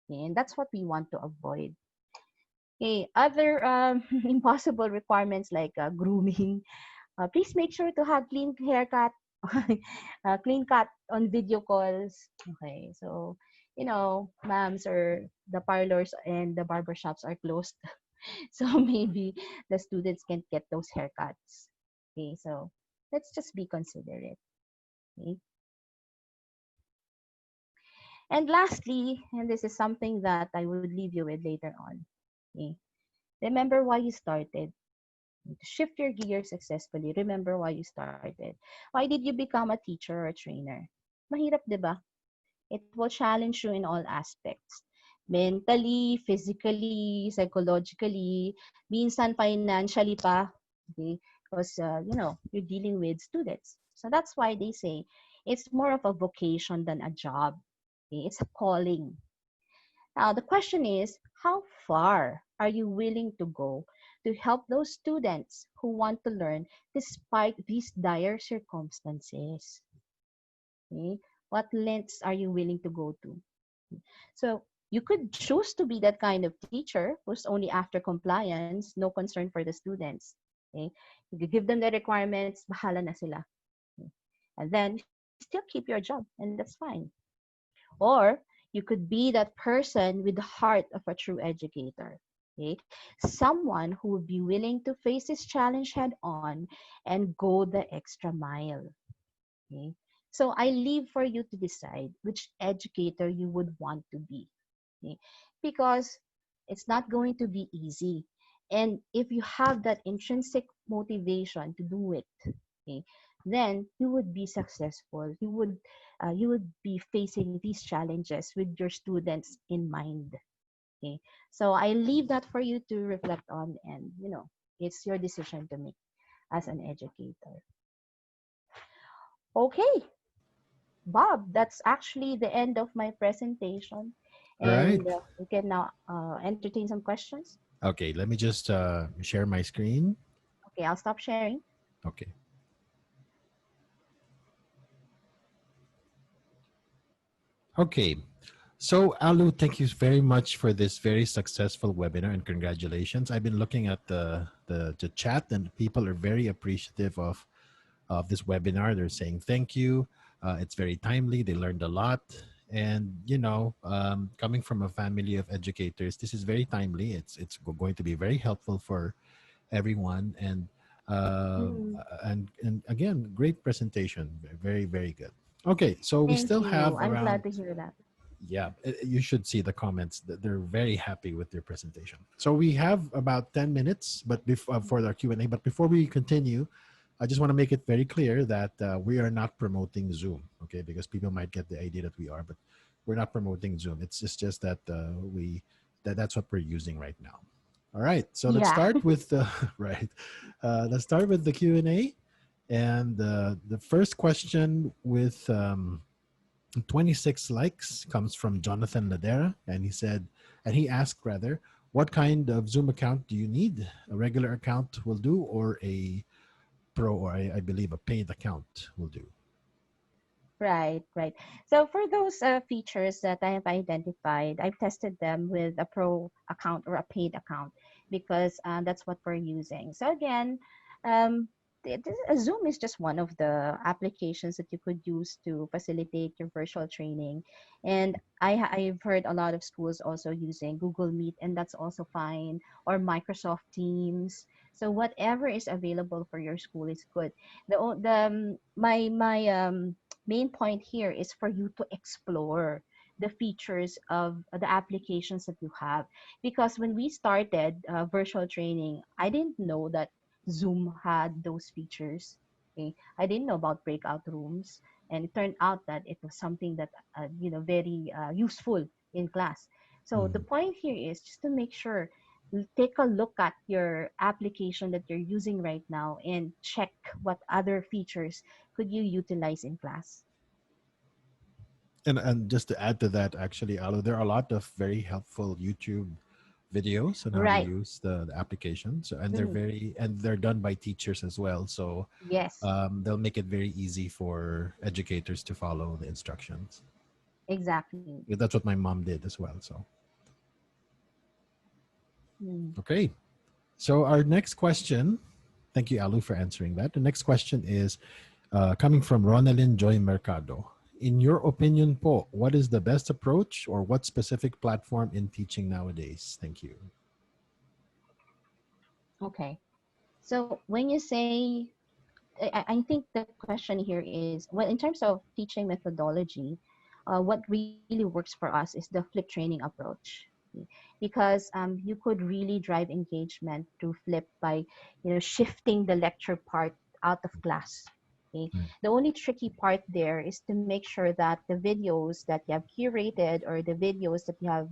Okay, and that's what we want to avoid. Okay, other impossible requirements like grooming. Please make sure to have clean haircut, clean cut on video calls. Okay, so ma'ams or the parlors and the barbershops are closed, so maybe the students can't get those haircuts. Okay, so let's just be considerate. Okay, and lastly, and this is something that I would leave you with later on. Okay, remember why you started. To shift your gear successfully, remember why you started. Why did you become a teacher or a trainer? Mahirap, di ba? It will challenge you in all aspects. Mentally, physically, psychologically, minsan financially pa. Okay? Because, you're dealing with students. So that's why they say it's more of a vocation than a job. Okay? It's a calling. Now, the question is, how far are you willing to go to help those students who want to learn despite these dire circumstances? Okay? What lengths are you willing to go to? So you could choose to be that kind of teacher who's only after compliance, no concern for the students. Okay? You give them the requirements, bahala na sila. Okay? And then you still keep your job, and that's fine. Or you could be that person with the heart of a true educator. Okay? Someone who would be willing to face this challenge head on and go the extra mile. Okay? So I leave for you to decide which educator you would want to be. Okay? Because it's not going to be easy. And if you have that intrinsic motivation to do it, okay, then you would be successful. You would be facing these challenges with your students in mind. Okay, so I leave that for you to reflect on, and it's your decision to make as an educator. Okay, Bob, that's actually the end of my presentation, All right. and we can now entertain some questions. Okay, let me just share my screen. Okay, I'll stop sharing. Okay. Okay. So, Alu, thank you very much for this very successful webinar and congratulations. I've been looking at the chat and people are very appreciative of this webinar. They're saying thank you. It's very timely. They learned a lot. And, coming from a family of educators, this is very timely. It's going to be very helpful for everyone. Mm, And again, great presentation. Very, very good. Okay, so we thank still you. have I'm glad around, to hear that. yeah, you should see the comments. They're very happy with your presentation. So we have about 10 minutes but for our Q&A. But before we continue, I just want to make it very clear that we are not promoting Zoom, okay? Because people might get the idea that we are, but we're not promoting Zoom. It's just that that's what we're using right now. All right, so let's Yeah. start with the right. Let's start with the Q&A, and the first question with 26 likes comes from Jonathan Ladera, and he asked rather, what kind of Zoom account do you need? A regular account will do, or a pro, or I believe a paid account will do. Right, right. So for those features that I have identified, I've tested them with a pro account or a paid account because that's what we're using. So again, um, Zoom is just one of the applications that you could use to facilitate your virtual training. And I've heard a lot of schools also using Google Meet, and that's also fine, or Microsoft Teams. So whatever is available for your school is good. My main point here is for you to explore the features of the applications that you have, because when we started virtual training, I didn't know that Zoom had those features. Okay, I didn't know about breakout rooms, and it turned out that it was something that very useful in class. So the Mhm. point here is just to make sure you take a look at your application that you're using right now and check what other features could you utilize in class. And just to add to that, actually, Alo, there are a lot of very helpful YouTube videos on how to Right. use the application. So, and Mhm. they're done by teachers as well. So Yes, they'll make it very easy for educators to follow the instructions. exactly. Yeah, that's what my mom did as well. So, Mm. okay. So our next question, thank you, Alu, for answering that. The next question is coming from Ronalyn Joy Mercado. In your opinion, po, what is the best approach or what specific platform in teaching nowadays? Thank you. Okay. So when you say, I think the question here is, well, in terms of teaching methodology, what really works for us is the flip training approach. Because you could really drive engagement through flip by shifting the lecture part out of class. Okay, Right. the only tricky part there is to make sure that the videos that you have curated, or the videos that you have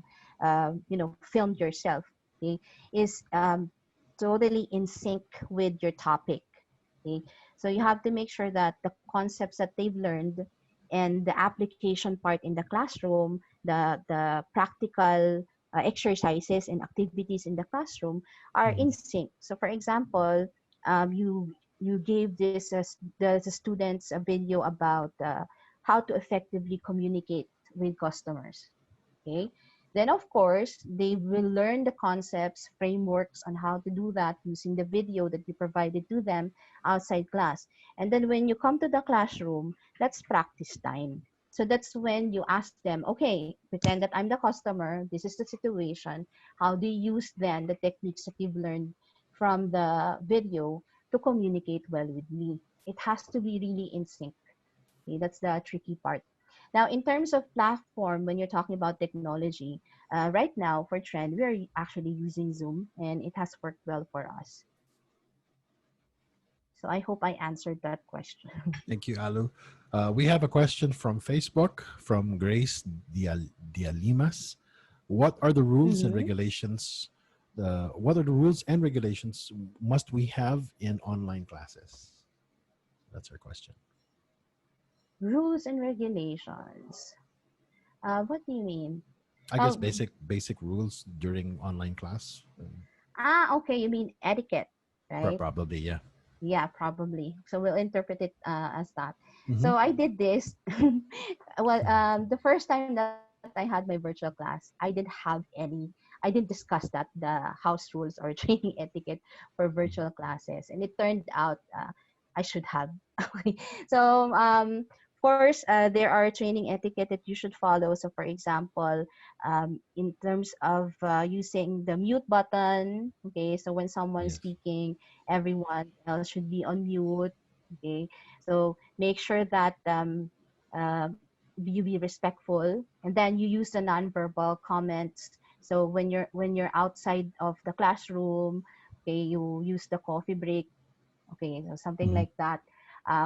filmed yourself, okay, is totally in sync with your topic. Okay, so you have to make sure that the concepts that they've learned and the application part in the classroom, the practical exercises and activities in the classroom are Mhm. in sync. So, for example, you gave the students a video about how to effectively communicate with customers. Okay. Then, of course, they will learn the concepts, frameworks on how to do that using the video that you provided to them outside class. And then when you come to the classroom, that's practice time. So that's when you ask them, okay, pretend that I'm the customer. This is the situation. How do you use then the techniques that you've learned from the video to communicate well with me? It has to be really in sync. Okay, that's the tricky part. Now, in terms of platform, when you're talking about technology, right now for Trend, we're actually using Zoom, and it has worked well for us. So I hope I answered that question. Thank you, Alu. We have a question from Facebook from Grace Dialimas. What are the rules and Mhm. regulations? What are the rules and regulations must we have in online classes? That's our question. Rules and regulations. What do you mean? I guess Oh, basic rules during online class. okay. You mean etiquette, right? Probably, yeah. Yeah, probably. So we'll interpret it as that. Mm-hmm. So I did this. Well, the first time that I had my virtual class, I didn't have any. I didn't discuss that the house rules or training etiquette for virtual classes, and it turned out I should have. Okay. So of course, there are training etiquette that you should follow. So, for example, in terms of using the mute button. Okay, so when someone's Yes. speaking, everyone else should be on mute. Okay, so make sure that you be respectful, and then you use the nonverbal comments. So when you're outside of the classroom, okay, you use the coffee break. Okay, so something Mm-hmm. like that.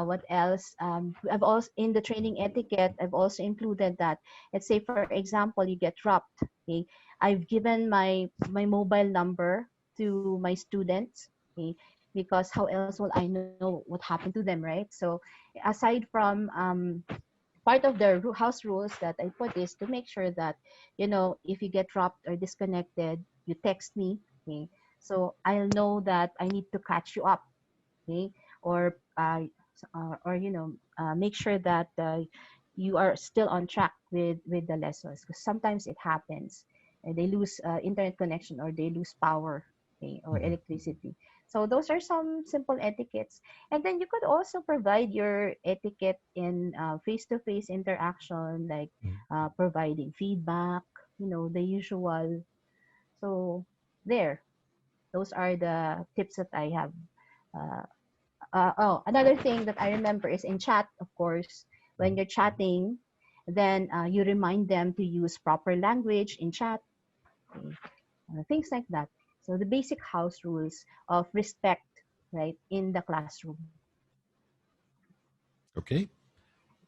What else? I've also in the training etiquette. I've also included that. Let's say, for example, you get dropped. Okay, I've given my mobile number to my students. Okay, because how else will I know what happened to them, right? So, aside from part of the house rules that I put is to make sure that, if you get dropped or disconnected, you text me. Okay, so I'll know that I need to catch you up. Okay, or make sure that you are still on track with the lessons, because sometimes it happens, they lose internet connection, or they lose power, okay, or Mm-hmm. electricity. So those are some simple etiquettes. And then you could also provide your etiquette in face-to-face interaction, like providing feedback, the usual. So there, those are the tips that I have. uh, Another thing that I remember is in chat, of course, when you're chatting, then you remind them to use proper language in chat, okay, things like that. So the basic house rules of respect, right, in the classroom. Okay.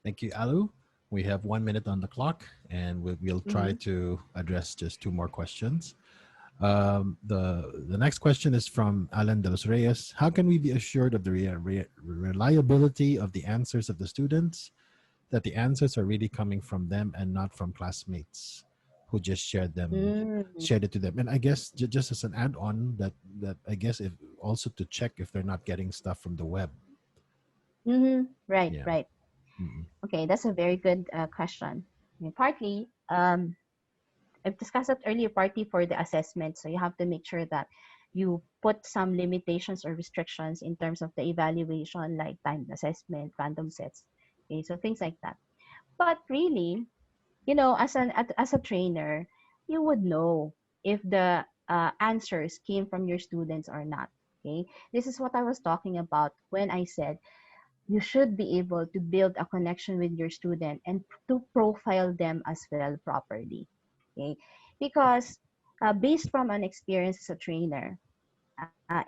Thank you, Alu. We have 1 minute on the clock, and we'll try Mm-hmm. to address just two more questions. The next question is from Alan de los Reyes. How can we be assured of the reliability of the answers of the students, that the answers are really coming from them and not from classmates who just Mm-hmm. shared it to them? And I guess just as an add-on, that I guess if also to check if they're not getting stuff from the web. Mm-hmm. Right, Yeah. right. Mm-mm. Okay, that's a very good question. I mean, partly, I've discussed that earlier, partly for the assessment. So you have to make sure that you put some limitations or restrictions in terms of the evaluation, like timed assessment, random sets. Okay, so things like that. But really, as a trainer, you would know if the answers came from your students or not. Okay, this is what I was talking about when I said you should be able to build a connection with your student and to profile them as well properly. Okay, because based from an experience as a trainer,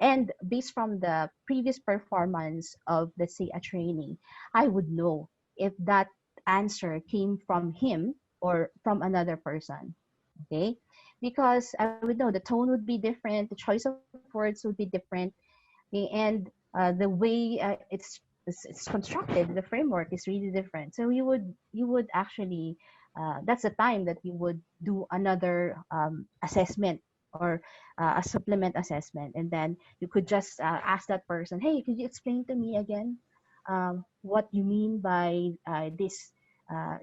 and based from the previous performance of, let's say, a trainee, I would know if that answer came from him or from another person. Okay, because I would know the tone would be different, the choice of words would be different. Okay, and the way it's constructed, the framework is really different. So you would actually, that's the time that you would do another assessment, or a supplement assessment, and then you could just ask that person, hey, could you explain to me again what you mean by this,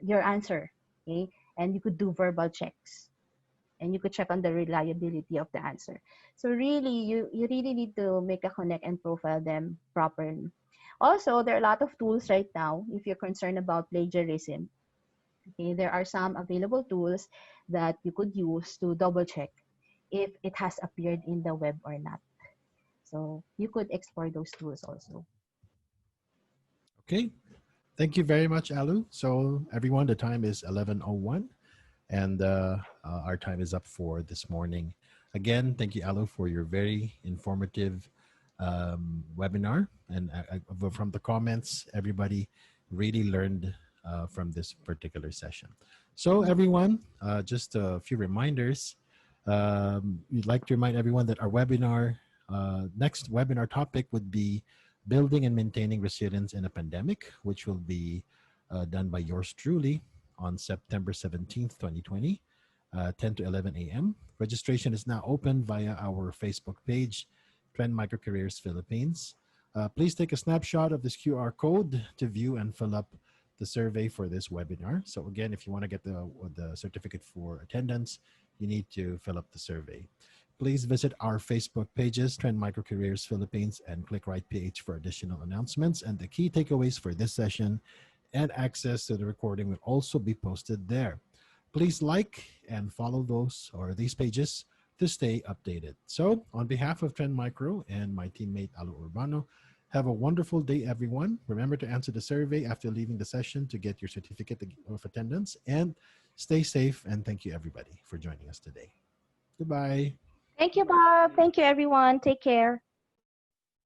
your answer. Okay, and you could do verbal checks, and you could check on the reliability of the answer. So really, you really need to make a connect and profile them properly. Also, there are a lot of tools right now if you're concerned about plagiarism. Okay, there are some available tools that you could use to double check if it has appeared in the web or not. So you could explore those tools also. Okay. Thank you very much, Alu. So everyone, the time is 11:01, and our time is up for this morning. Again, thank you, Alu, for your very informative webinar. And from the comments, everybody really learned from this particular session. So everyone, just a few reminders. We'd like to remind everyone that our webinar, next webinar topic would be building and maintaining resilience in a pandemic, which will be done by yours truly on September 17th, 2020, 10 to 11 a.m. Registration is now open via our Facebook page, Trend Microcareers Philippines. Please take a snapshot of this QR code to view and fill up the survey for this webinar. So again, if you want to get the certificate for attendance, you need to fill up the survey. Please visit our Facebook pages, Trend Microcareers Philippines, and click Right PH for additional announcements. And the key takeaways for this session and access to the recording will also be posted there. Please like and follow these pages to stay updated. So on behalf of Trend Micro and my teammate Alu Urbano, have a wonderful day, everyone. Remember to answer the survey after leaving the session to get your certificate of attendance, and stay safe. And thank you, everybody, for joining us today. Goodbye. Thank you, Bob. Thank you, everyone. Take care.